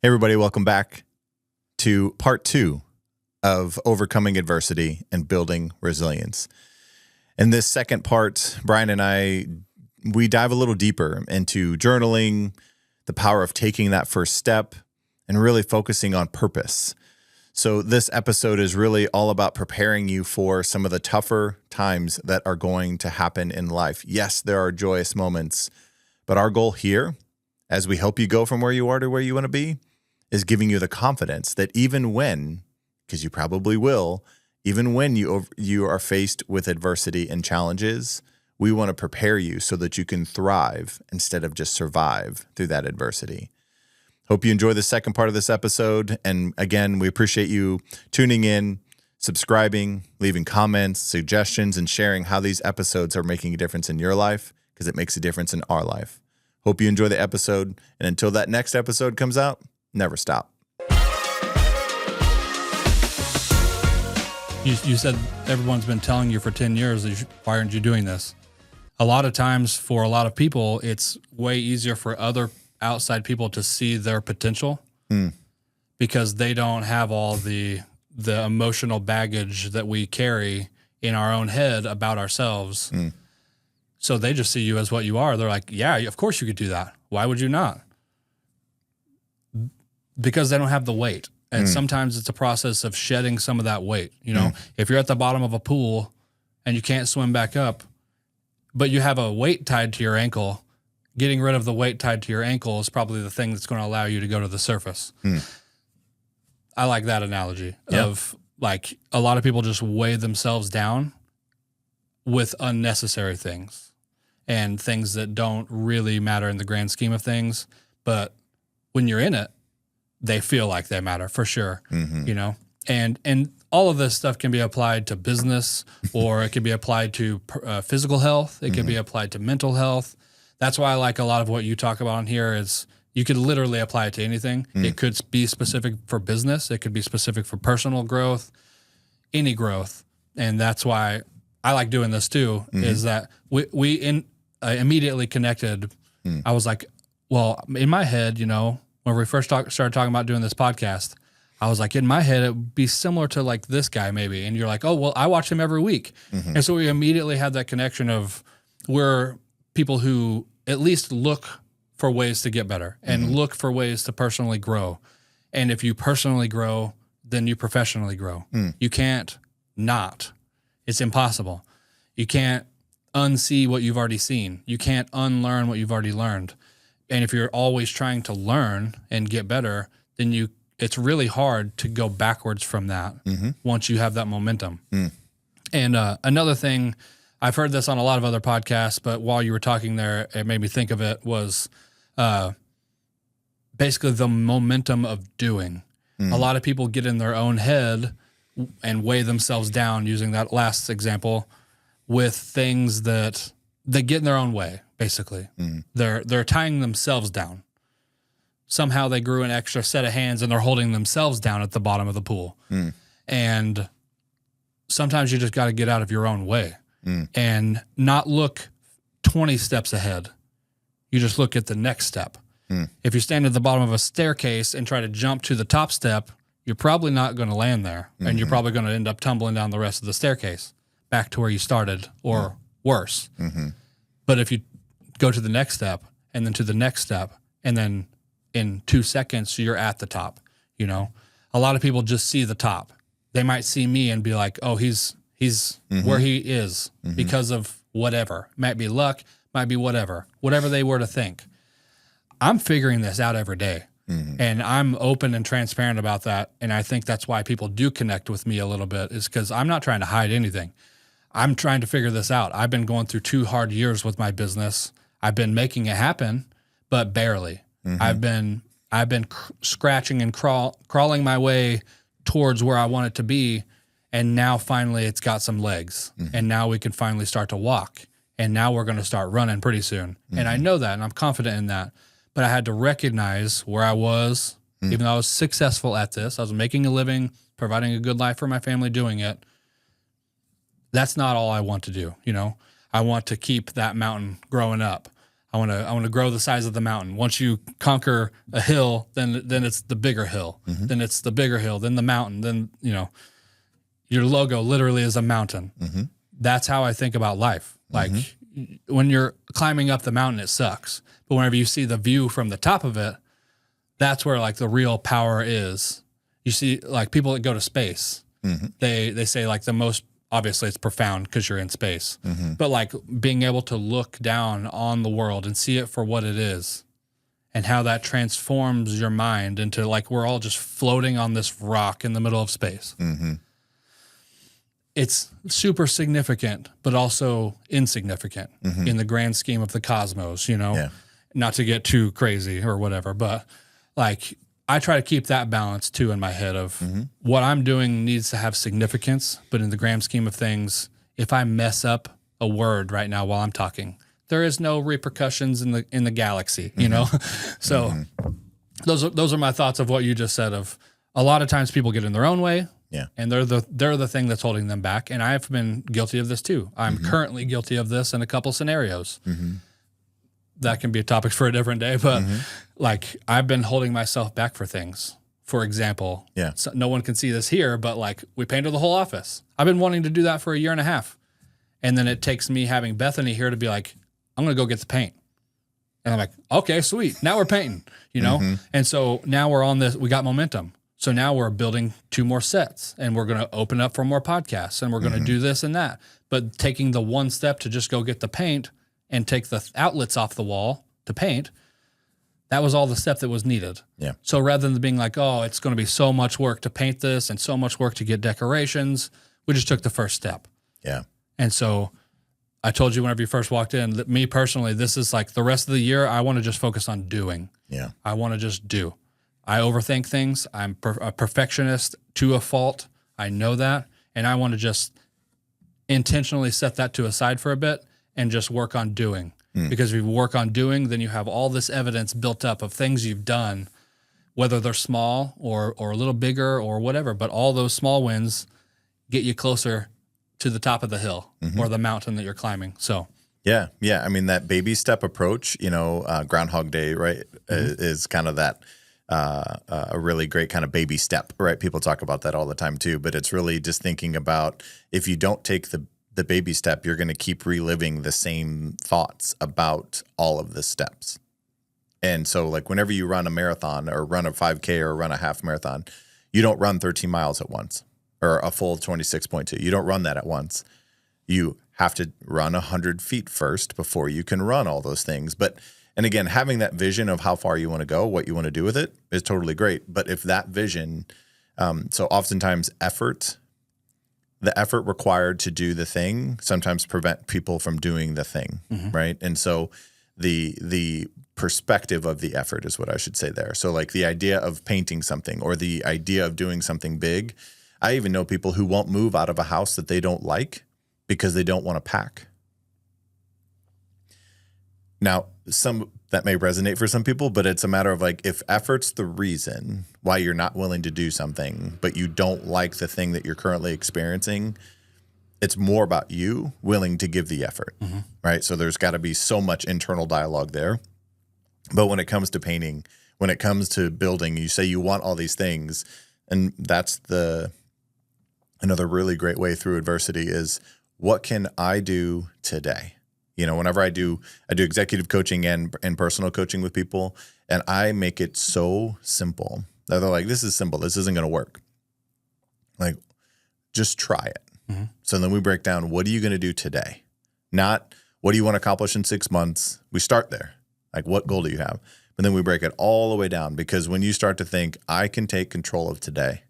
Hey everybody, welcome back to part 2 of overcoming adversity and building resilience. In this second part, Bryon and we dive a little deeper into journaling, the power of taking that first step, and really focusing on purpose. So this episode is really all about preparing you for some of the tougher times that are going to happen in life. Yes, there are joyous moments, but our goal here, as we help you go from where you are to where you want to be, is giving you the confidence that even when, because you probably will, even when you are faced with adversity and challenges, we want to prepare you so that you can thrive instead of just survive through that adversity. Hope you enjoy the second part of this episode. And again, we appreciate you tuning in, subscribing, leaving comments, suggestions, and sharing how these episodes are making a difference in your life, because it makes a difference in our life. Hope you enjoy the episode. And until that next episode comes out, never stop. You said everyone's been telling you for 10 years, why aren't you doing this? A lot of times for a lot of people, it's way easier for other outside people to see their potential because they don't have all the emotional baggage that we carry in our own head about ourselves. So they just see you as what you are. They're like, yeah, of course you could do that. Why would you not? Because they don't have the weight. And sometimes it's a process of shedding some of that weight. You know, if you're at the bottom of a pool and you can't swim back up, but you have a weight tied to your ankle, getting rid of the weight tied to your ankle is probably the thing that's going to allow you to go to the surface. I like that analogy of like a lot of people just weigh themselves down with unnecessary things and things that don't really matter in the grand scheme of things. But when you're in it, they feel like they matter for sure, you know, and all of this stuff can be applied to business or it can be applied to physical health. It can be applied to mental health. That's why I like a lot of what you talk about in here is you could literally apply it to anything. It could be specific for business. It could be specific for personal growth, any growth. And that's why I like doing this too, is that we immediately connected. I was like, well, in my head, you know, when we first started talking about doing this podcast, I was like, in my head, it would be similar to like this guy maybe. And you're like, oh, well, I watch him every week. And so we immediately had that connection of we're people who at least look for ways to get better and look for ways to personally grow. And if you personally grow, then you professionally grow. You can't not. It's impossible. You can't unsee what you've already seen. You can't unlearn what you've already learned. And if you're always trying to learn and get better, then it's really hard to go backwards from that once you have that momentum. And another thing, I've heard this on a lot of other podcasts, but while you were talking there, it made me think of it, was basically the momentum of doing. A lot of people get in their own head and weigh themselves down, using that last example, with things that they get in their own way. Basically, they're tying themselves down. Somehow they grew an extra set of hands and they're holding themselves down at the bottom of the pool. And sometimes you just got to get out of your own way and not look 20 steps ahead. You just look at the next step. If you stand at the bottom of a staircase and try to jump to the top step, you're probably not going to land there. And you're probably going to end up tumbling down the rest of the staircase back to where you started or worse. But if you go to the next step and then to the next step, and then in 2 seconds, you're at the top. You know, a lot of people just see the top. They might see me and be like, oh, he's where he is because of whatever. Might be luck, might be whatever they were to think. I'm figuring this out every day. And I'm open and transparent about that. And I think that's why people do connect with me a little bit, is because I'm not trying to hide anything. I'm trying to figure this out. I've been going through 2 hard years with my business. I've been making it happen, but barely. I've been scratching and crawling my way towards where I want it to be. And now finally it's got some legs. And now we can finally start to walk. And now we're going to start running pretty soon. And I know that, and I'm confident in that. But I had to recognize where I was, even though I was successful at this. I was making a living, providing a good life for my family doing it. That's not all I want to do. You know, I want to keep that mountain growing up. I want to grow the size of the mountain. Once you conquer a hill, then it's the bigger hill. Then it's the bigger hill, then the mountain. Then, your logo literally is a mountain. That's how I think about life. Like when you're climbing up the mountain, it sucks. But whenever you see the view from the top of it, that's where like the real power is. You see like people that go to space, they say like the most, obviously it's profound because you're in space, but like being able to look down on the world and see it for what it is and how that transforms your mind into like, we're all just floating on this rock in the middle of space. It's super significant, but also insignificant in the grand scheme of the cosmos, not to get too crazy or whatever, but like I try to keep that balance too in my head of what I'm doing needs to have significance, but in the grand scheme of things, if I mess up a word right now while I'm talking, there is no repercussions in the galaxy, So those are my thoughts of what you just said. Of a lot of times people get in their own way, and they're the thing that's holding them back. And I've been guilty of this too. I'm currently guilty of this in a couple scenarios. That can be a topic for a different day, but like I've been holding myself back for things. For example, so no one can see this here, but like we painted the whole office. I've been wanting to do that for a year and a half. And then it takes me having Bethany here to be like, I'm going to go get the paint. And I'm like, okay, sweet. Now we're painting, And so now we're on this, we got momentum. So now we're building 2 more sets and we're going to open up for more podcasts and we're going to do this and that. But taking the one step to just go get the paint and take the outlets off the wall to paint, that was all the step that was needed. So rather than being like, oh, it's going to be so much work to paint this and so much work to get decorations, we just took the first step. And so I told you whenever you first walked in that me personally, this is like the rest of the year, I want to just focus on doing. I want to just do. I overthink things. I'm a perfectionist to a fault. I know that. And I want to just intentionally set that to a side for a bit and just work on doing. Because if you work on doing, then you have all this evidence built up of things you've done, whether they're small or a little bigger or whatever. But all those small wins get you closer to the top of the hill or the mountain that you're climbing. So yeah. I mean, that baby step approach, Groundhog Day, right, is kind of that a really great kind of baby step, right? People talk about that all the time too, but it's really just thinking about if you don't take the baby step, you're going to keep reliving the same thoughts about all of the steps. And so like whenever you run a marathon or run a 5K or run a half marathon, you don't run 13 miles at once or a full 26.2. You don't run that at once. You have to run 100 feet first before you can run all those things. And again, having that vision of how far you want to go, what you want to do with it is totally great. But if that vision, so oftentimes the effort required to do the thing sometimes prevent people from doing the thing, right? And so the perspective of the effort is what I should say there. So like the idea of painting something or the idea of doing something big, I even know people who won't move out of a house that they don't like because they don't want to pack. Now, that may resonate for some people, but it's a matter of like, if effort's the reason why you're not willing to do something, but you don't like the thing that you're currently experiencing, it's more about you willing to give the effort, right? So there's got to be so much internal dialogue there. But when it comes to painting, when it comes to building, you say you want all these things, and that's another really great way through adversity is, what can I do today? Whenever I do executive coaching and personal coaching with people, and I make it so simple. They're like, this is simple. This isn't going to work. Like, just try it. So then we break down, what are you going to do today? Not what do you want to accomplish in 6 months? We start there. Like, what goal do you have? But then we break it all the way down, because when you start to think, I can take control of today,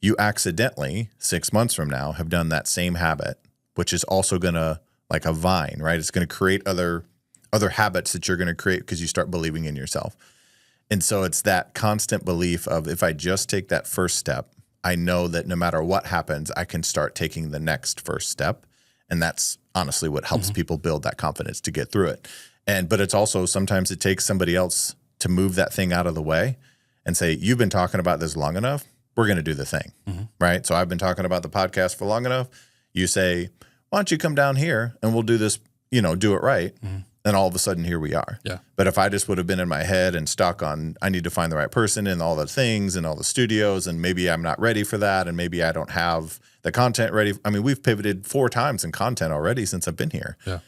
you accidentally 6 months from now have done that same habit, which is also going to, like a vine, right? It's going to create other habits that you're going to create because you start believing in yourself. And so it's that constant belief of, if I just take that first step, I know that no matter what happens, I can start taking the next first step. And that's honestly what helps people build that confidence to get through it. But it's also, sometimes it takes somebody else to move that thing out of the way and say, you've been talking about this long enough. We're going to do the thing, right? So I've been talking about the podcast for long enough. You say, why don't you come down here and we'll do this, do it right. And all of a sudden, here we are. Yeah. But if I just would have been in my head and stuck on, I need to find the right person and all the things and all the studios, and maybe I'm not ready for that, and maybe I don't have the content ready. I mean, we've pivoted 4 times in content already since I've been here. Yeah.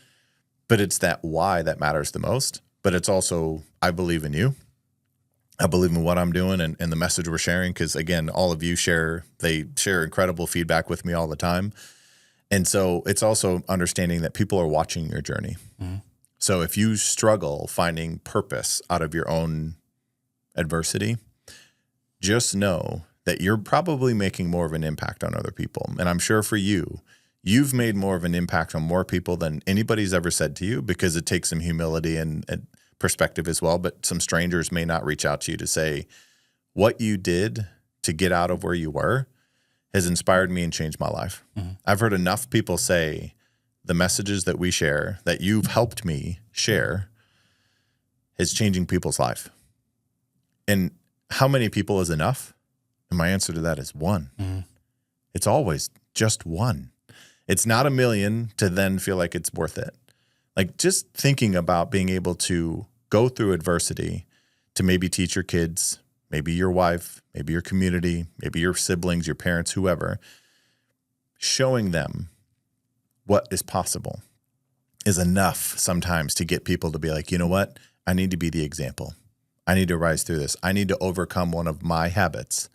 But it's that why that matters the most. But it's also, I believe in you. I believe in what I'm doing and the message we're sharing, because, again, all of you share incredible feedback with me all the time. And so it's also understanding that people are watching your journey. Mm-hmm. So if you struggle finding purpose out of your own adversity, just know that you're probably making more of an impact on other people. And I'm sure for you, you've made more of an impact on more people than anybody's ever said to you, because it takes some humility and perspective as well. But some strangers may not reach out to you to say, what you did to get out of where you were has inspired me and changed my life. Mm-hmm. I've heard enough people say, the messages that we share, that you've helped me share, is changing people's life. And how many people is enough? And my answer to that is 1. Mm-hmm. It's always just 1. It's not 1 million to then feel like it's worth it. Like, just thinking about being able to go through adversity to maybe teach your kids, maybe your wife, maybe your community, maybe your siblings, your parents, whoever, showing them what is possible is enough sometimes to get people to be like, you know what? I need to be the example. I need to rise through this. I need to overcome one of my habits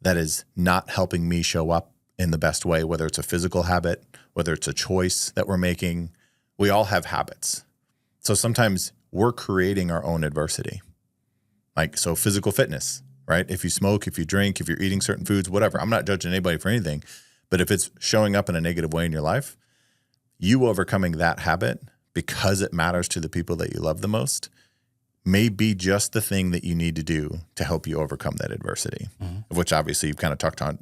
that is not helping me show up in the best way, whether it's a physical habit, whether it's a choice that we're making. We all have habits. So sometimes we're creating our own adversity. Like, so physical fitness, right? If you smoke, if you drink, if you're eating certain foods, whatever, I'm not judging anybody for anything. But if it's showing up in a negative way in your life, you overcoming that habit because it matters to the people that you love the most may be just the thing that you need to do to help you overcome that adversity, of which obviously you've kind of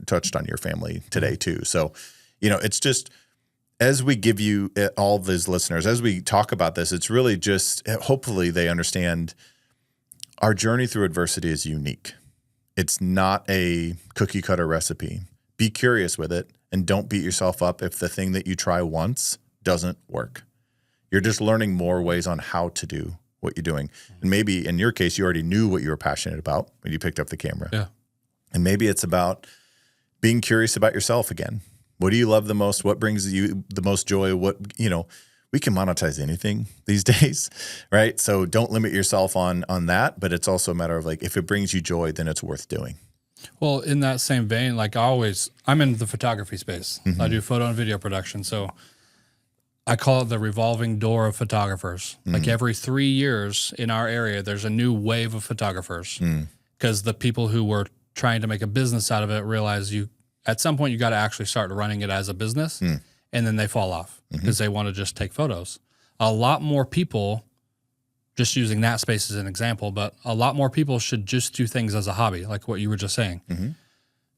touched on your family today too. So, it's just, as we give you all these listeners, as we talk about this, it's really just, hopefully they understand our journey through adversity is unique. It's not a cookie cutter recipe. Be curious with it, and don't beat yourself up if the thing that you try once doesn't work. You're just learning more ways on how to do what you're doing. And maybe in your case, you already knew what you were passionate about when you picked up the camera. Yeah. And maybe it's about being curious about yourself again. What do you love the most? What brings you the most joy? We can monetize anything these days, right? So don't limit yourself on that, but it's also a matter of, like, if it brings you joy, then it's worth doing. Well, in that same vein, like, I'm in the photography space. Mm-hmm. I do photo and video production. So I call it the revolving door of photographers. Mm-hmm. Like, every 3 years in our area, there's a new wave of photographers, because the people who were trying to make a business out of it realize at some point you got to actually start running it as a business, and then they fall off because they want to just take photos. A lot more people, just using that space as an example, but a lot more people should just do things as a hobby, like what you were just saying. Mm-hmm.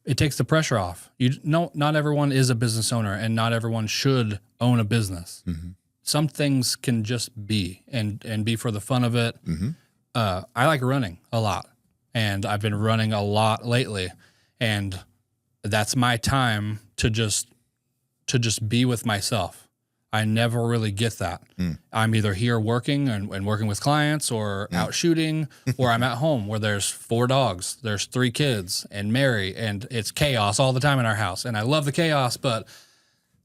It takes the pressure off. Not everyone is a business owner, and not everyone should own a business. Mm-hmm. Some things can just be and be for the fun of it. Mm-hmm. I like running a lot, and I've been running a lot lately, and that's my time to just be with myself. I never really get that. I'm either here working and working with clients, or out shooting, or I'm at home where there's 4 dogs, there's 3 kids, and Mary, and it's chaos all the time in our house. And I love the chaos, but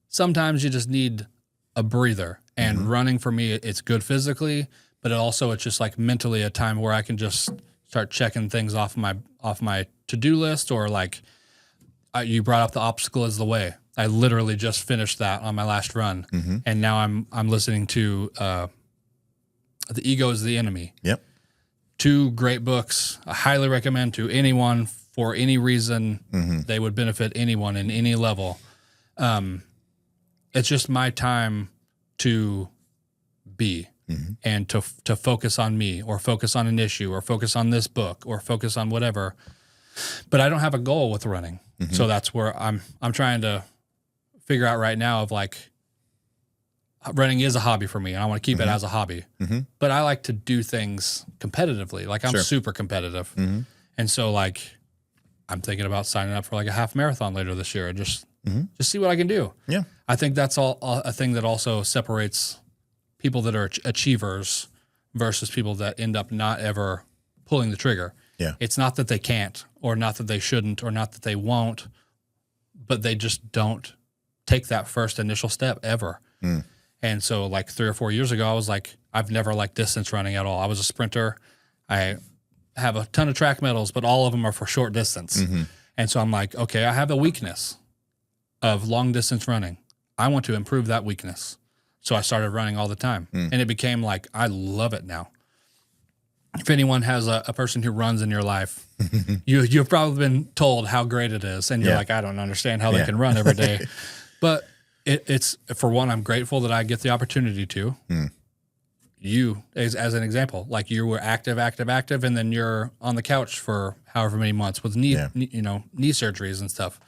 sometimes you just need a breather. And running, for me, it's good physically, but it's just like mentally a time where I can just start checking things off my to-do list, or like you brought up the obstacle is the way. I literally just finished that on my last run, and now I'm listening to The Ego is the Enemy. Yep, 2 great books. I highly recommend to anyone for any reason. They would benefit anyone in any level. It's just my time to be and to focus on me, or focus on an issue, or focus on this book, or focus on whatever. But I don't have a goal with running, so that's where I'm trying to figure out right now of, like, running is a hobby for me, and I want to keep it as a hobby. But I like to do things competitively. Like, I'm super competitive. And so, like, I'm thinking about signing up for, like, a half marathon later this year, and just see what I can do. Yeah. I think that's all a thing that also separates people that are achievers versus people that end up not ever pulling the trigger. Yeah. It's not that they can't, or not that they shouldn't, or not that they won't, but they just don't take that first initial step ever. And so like 3 or 4 years ago, I was like, I've never liked distance running at all. I was a sprinter. I have a ton of track medals, but all of them are for short distance. And so I'm like, okay, I have a weakness of long distance running. I want to improve that weakness. So I started running all the time. And it became like, I love it now. If anyone has a person who runs in your life, you've probably been told how great it is. And you're like, I don't understand how they can run every day. But it's, for one, I'm grateful that I get the opportunity to. You, as an example, like you were active, and then you're on the couch for however many months with knee surgeries and stuff.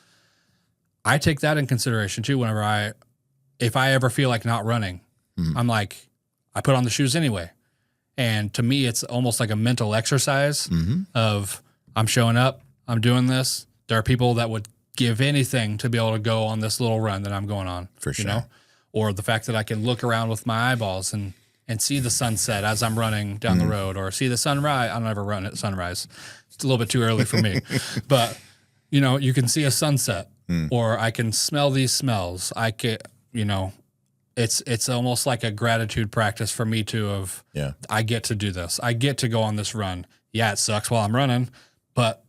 I take that in consideration too. If I ever feel like not running, I'm like, I put on the shoes anyway. And to me, it's almost like a mental exercise of I'm showing up, I'm doing this. There are people that would give anything to be able to go on this little run that I'm going on. For sure. You know? Or the fact that I can look around with my eyeballs and see the sunset as I'm running down the road, or see the sunrise. I don't ever run at sunrise. It's a little bit too early for me. But, you can see a sunset, or I can smell these smells. I can, it's almost like a gratitude practice for me too I get to do this. I get to go on this run. Yeah, it sucks while I'm running, but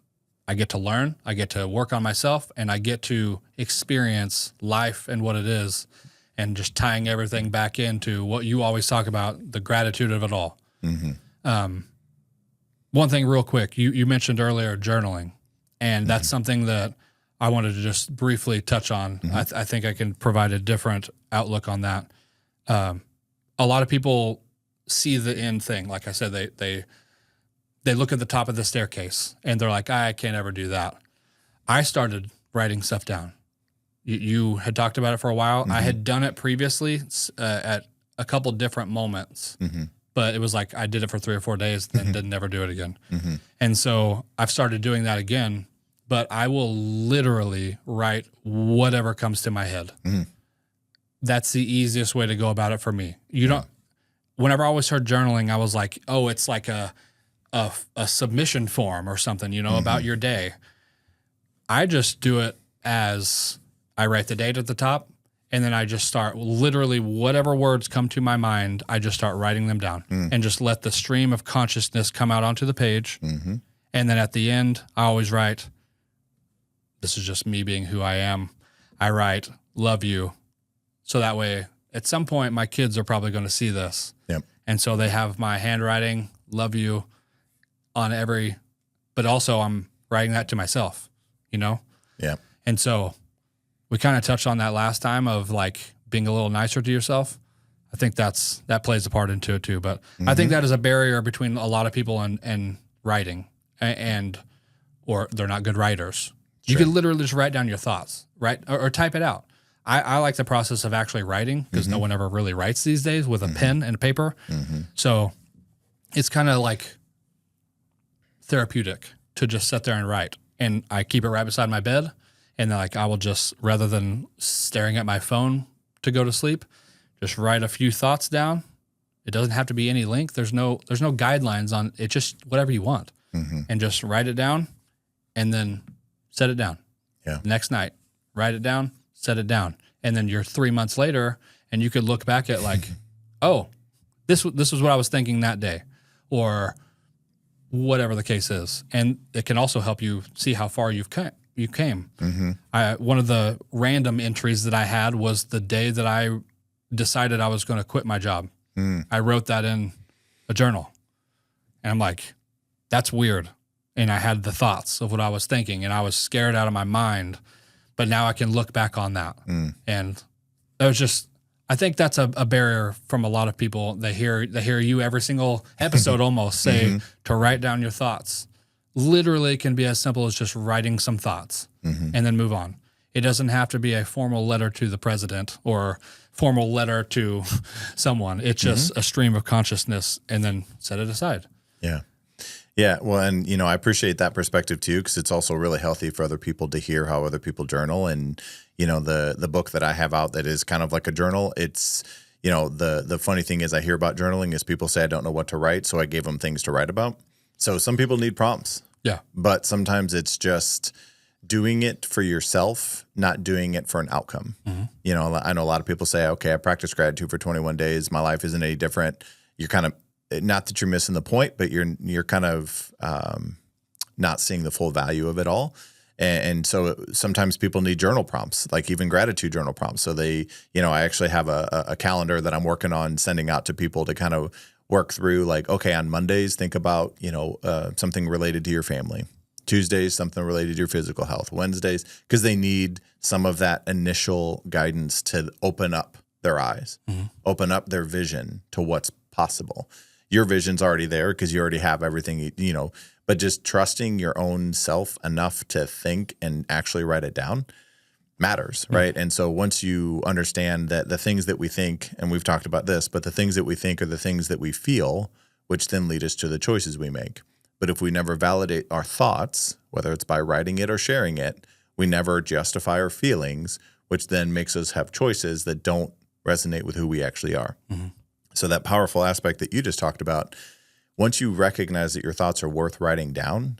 I get to learn, I get to work on myself, and I get to experience life and what it is, and just tying everything back into what you always talk about, the gratitude of it all. One thing real quick, you mentioned earlier journaling, and that's something that I wanted to just briefly touch on. I think I can provide a different outlook on that. A lot of people see the end thing. Like I said, they look at the top of the staircase and they're like, I can't ever do that. I started writing stuff down. You had talked about it for a while. I had done it previously at a couple different moments, but it was like I did it for 3 or 4 days, then didn't ever do it again. And so I've started doing that again, but I will literally write whatever comes to my head. That's the easiest way to go about it for me. Whenever I always heard journaling, I was like, oh, it's like a submission form or something, about your day. I just do it as I write the date at the top, and then I just start literally whatever words come to my mind, I just start writing them down and just let the stream of consciousness come out onto the page. And then at the end, I always write, this is just me being who I am. I write, love you. So that way, at some point, my kids are probably going to see this. And so they have my handwriting, love you, on every, but also I'm writing that to myself, And so we kind of touched on that last time of like being a little nicer to yourself. I think that plays a part into it too. But I think that is a barrier between a lot of people and writing or they're not good writers. Sure. You can literally just write down your thoughts, right? Or type it out. I like the process of actually writing because no one ever really writes these days with a pen and paper. So it's kind of like therapeutic to just sit there and write. And I keep it right beside my bed. And then I will just, rather than staring at my phone to go to sleep, just write a few thoughts down. It doesn't have to be any length. There's no guidelines on it, just whatever you want. And just write it down and then set it down. Next night, write it down, set it down. And then you're 3 months later and you could look back at like, oh, this was what I was thinking that day, or whatever the case is. And it can also help you see how far you came. One of the random entries that I had was the day that I decided I was going to quit my job. I wrote that in a journal. And I'm like, that's weird. And I had the thoughts of what I was thinking, and I was scared out of my mind. But now I can look back on that. And it was just, I think that's a barrier from a lot of people. They hear you every single episode almost say to write down your thoughts. Literally, it can be as simple as just writing some thoughts and then move on. It doesn't have to be a formal letter to the president or formal letter to someone. It's just a stream of consciousness, and then set it aside. Yeah. Well, and, I appreciate that perspective too, because it's also really healthy for other people to hear how other people journal. And, the book that I have out that is kind of like a journal, it's, the funny thing is I hear about journaling is people say I don't know what to write, so I gave them things to write about. So some people need prompts. Yeah. But sometimes it's just doing it for yourself, not doing it for an outcome. I know a lot of people say, okay, I practiced gratitude for 21 days. My life isn't any different. You're kind of, not that you're missing the point, but you're kind of not seeing the full value of it all. And so sometimes people need journal prompts, like even gratitude journal prompts. So I actually have a calendar that I'm working on sending out to people to kind of work through, like, okay, on Mondays, think about, something related to your family. Tuesdays, something related to your physical health. Wednesdays, because they need some of that initial guidance to open up their eyes, open up their vision to what's possible. Your vision's already there because you already have everything, but just trusting your own self enough to think and actually write it down matters, right? And so once you understand that the things that we think, and we've talked about this, but the things that we think are the things that we feel, which then lead us to the choices we make. But if we never validate our thoughts, whether it's by writing it or sharing it, we never justify our feelings, which then makes us have choices that don't resonate with who we actually are. So that powerful aspect that you just talked about, once you recognize that your thoughts are worth writing down,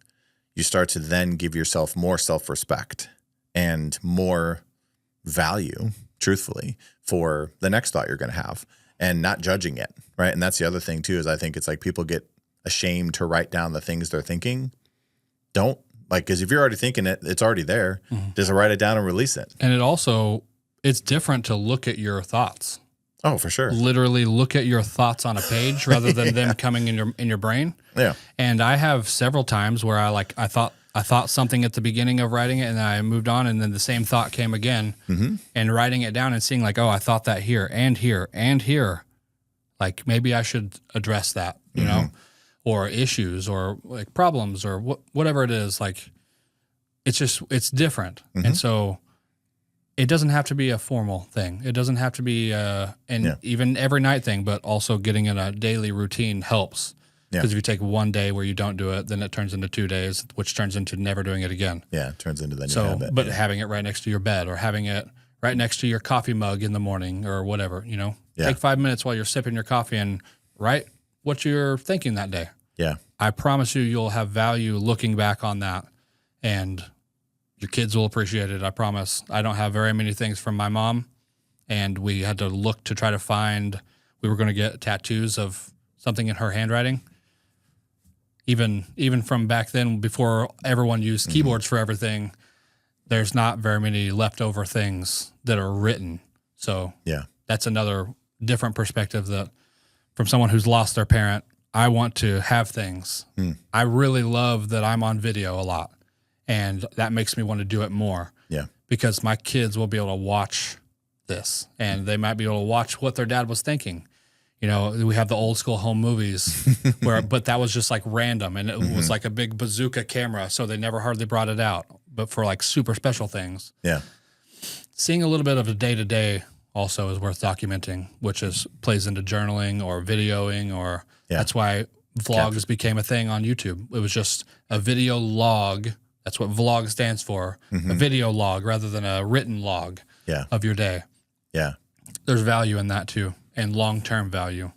you start to then give yourself more self-respect and more value, truthfully, for the next thought you're going to have and not judging it, right? And that's the other thing too, is I think it's like people get ashamed to write down the things they're thinking. Don't, because if you're already thinking it, it's already there. Just write it down and release it. And it's different to look at your thoughts. Oh, for sure. Literally look at your thoughts on a page rather than them coming in your brain. Yeah. And I have several times where I thought something at the beginning of writing it, and then I moved on, and then the same thought came again. And writing it down and seeing like, oh, I thought that here and here and here. Like maybe I should address that, or issues or like problems or whatever it is. Like it's different. And so it doesn't have to be a formal thing. It doesn't have to be even every night thing, but also getting in a daily routine helps. Because if you take one day where you don't do it, then it turns into 2 days, which turns into never doing it again. Yeah, it turns into the new habit. But having it right next to your bed or having it right next to your coffee mug in the morning or whatever, take 5 minutes while you're sipping your coffee and write what you're thinking that day. Yeah. I promise you'll have value looking back on that, and your kids will appreciate it. I promise. I don't have very many things from my mom, and we had to look to try to find, we were going to get tattoos of something in her handwriting. Even from back then, before everyone used keyboards for everything, there's not very many leftover things that are written. So that's another different perspective that from someone who's lost their parent, I want to have things. I really love that I'm on video a lot, and that makes me want to do it more. Yeah. Because my kids will be able to watch this, and they might be able to watch what their dad was thinking. We have the old school home movies but that was just like random, and it was like a big bazooka camera, so they never hardly brought it out, but for like super special things. Yeah. Seeing a little bit of a day-to-day also is worth documenting, which plays into journaling or videoing, or that's why vlogs became a thing on YouTube. It was just a video log. That's what vlog stands for, a video log rather than a written log of your day. Yeah. There's value in that too, and long-term value.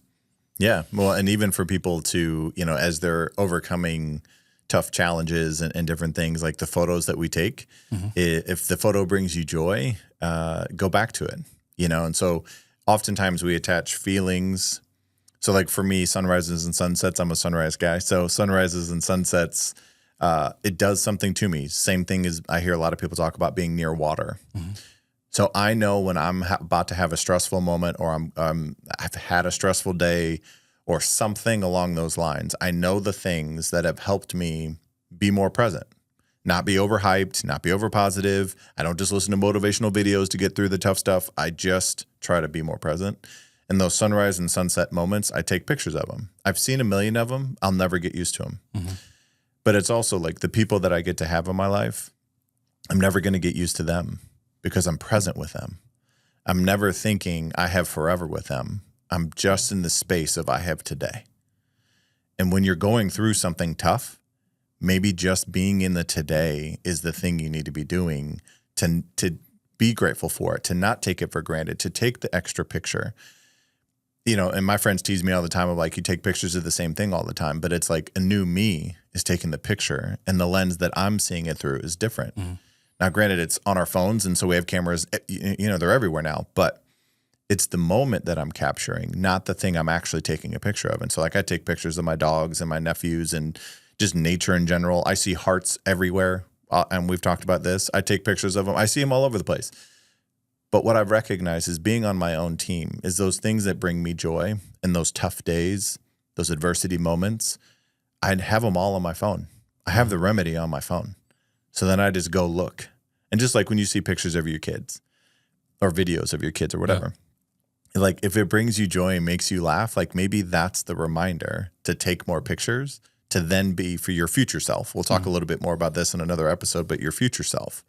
Yeah. Well, and even for people to, as they're overcoming tough challenges and different things, like the photos that we take, if the photo brings you joy, go back to it, and so oftentimes we attach feelings. So like for me, sunrises and sunsets, I'm a sunrise guy. So sunrises and sunsets, it does something to me. Same thing as I hear a lot of people talk about being near water. So I know when I'm about to have a stressful moment, or I've had a stressful day or something along those lines, I know the things that have helped me be more present, not be overhyped, not be overpositive. I don't just listen to motivational videos to get through the tough stuff. I just try to be more present. And those sunrise and sunset moments, I take pictures of them. I've seen a million of them. I'll never get used to them. But it's also like the people that I get to have in my life, I'm never going to get used to them because I'm present with them. I'm never thinking I have forever with them. I'm just in the space of I have today. And when you're going through something tough, maybe just being in the today is the thing you need to be doing to be grateful for it, to not take it for granted, to take the extra picture. and my friends tease me all the time of like, you take pictures of the same thing all the time, but it's like a new me is taking the picture and the lens that I'm seeing it through is different. Now, granted, it's on our phones, and so we have cameras, they're everywhere now, but it's the moment that I'm capturing, not the thing I'm actually taking a picture of. And so like I take pictures of my dogs and my nephews and just nature in general. I see hearts everywhere. And we've talked about this. I take pictures of them. I see them all over the place. But what I've recognized is being on my own team is those things that bring me joy and those tough days, those adversity moments. I'd have them all on my phone. I have the remedy on my phone. So then I just go look. And just like when you see pictures of your kids or videos of your kids or whatever, like if it brings you joy and makes you laugh, like maybe that's the reminder to take more pictures to then be for your future self. We'll talk a little bit more about this in another episode, but your future self.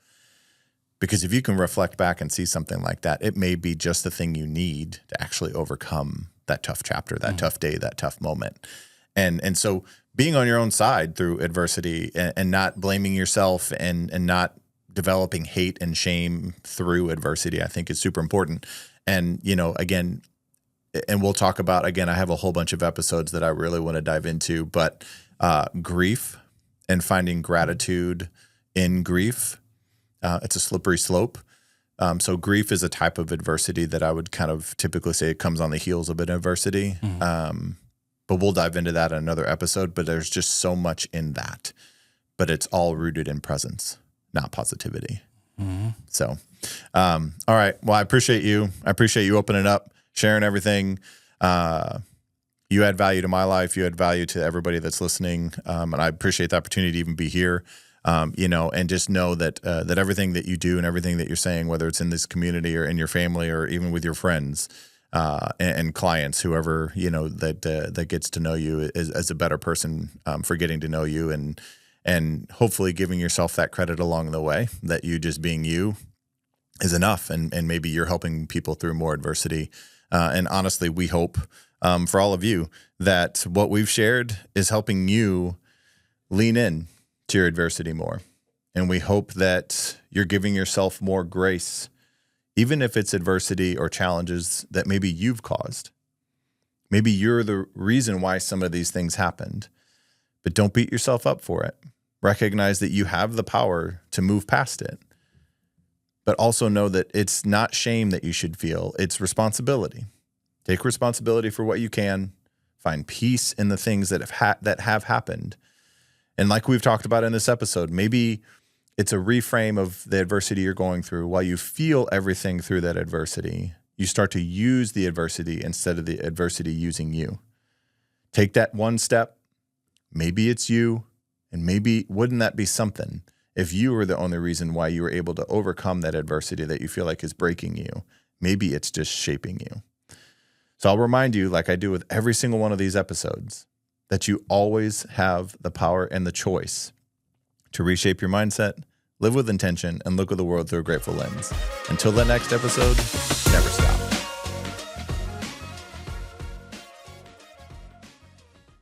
Because if you can reflect back and see something like that, it may be just the thing you need to actually overcome that tough chapter, that tough day, that tough moment. And so being on your own side through adversity and not blaming yourself and not developing hate and shame through adversity, I think is super important. And, again, and we'll talk about, again, I have a whole bunch of episodes that I really want to dive into, but grief and finding gratitude in grief, it's a slippery slope. So grief is a type of adversity that I would kind of typically say it comes on the heels of an adversity. But we'll dive into that in another episode, but there's just so much in that, but it's all rooted in presence, not positivity. So, all right. Well, I appreciate you. I appreciate you opening up, sharing everything. You add value to my life. You add value to everybody that's listening. And I appreciate the opportunity to even be here, and just know that, that everything that you do and everything that you're saying, whether it's in this community or in your family or even with your friends, and clients, whoever, that gets to know you as a better person, for getting to know you and hopefully giving yourself that credit along the way, that you just being you is enough. And maybe you're helping people through more adversity. And honestly, we hope for all of you that what we've shared is helping you lean in to your adversity more. And we hope that you're giving yourself more grace, even if it's adversity or challenges that maybe you've caused. Maybe you're the reason why some of these things happened. But don't beat yourself up for it. Recognize that you have the power to move past it. But also know that it's not shame that you should feel. It's responsibility. Take responsibility for what you can. Find peace in the things that have happened. And like we've talked about in this episode, maybe it's a reframe of the adversity you're going through. While you feel everything through that adversity, you start to use the adversity instead of the adversity using you. Take that one step. Maybe it's you, and maybe wouldn't that be something if you were the only reason why you were able to overcome that adversity that you feel like is breaking you? Maybe it's just shaping you. So I'll remind you, like I do with every single one of these episodes, that you always have the power and the choice to reshape your mindset, live with intention, and look at the world through a grateful lens. Until the next episode, never stop.